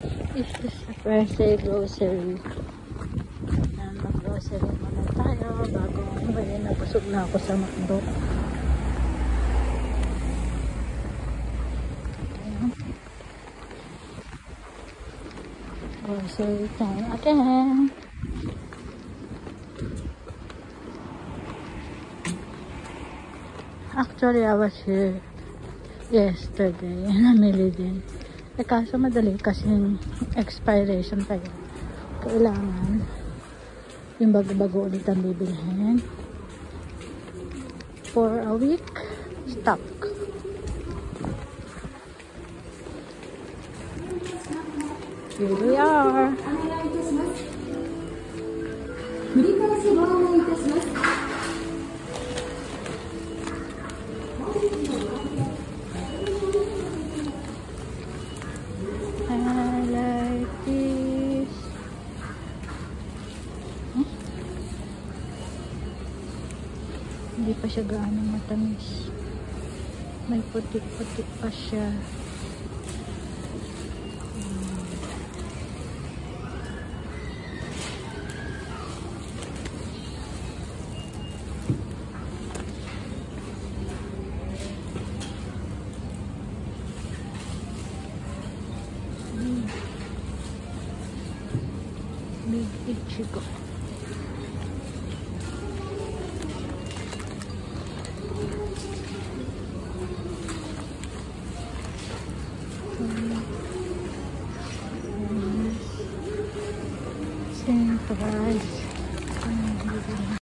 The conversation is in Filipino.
This is the Perse Grocery. Mag-grocery muna tayo bago ngayon nabusog na ako sa McDo. Grocery time again. Actually, I was here yesterday. Namili din. Kaso madali kasing expiration pa yun. Kailangan yung bago-bago ulit ang bibilhin. For a week, stock. Here we are. Hindi pa siya gaano matamis. May putik-putik pa siya. Big Ichigo.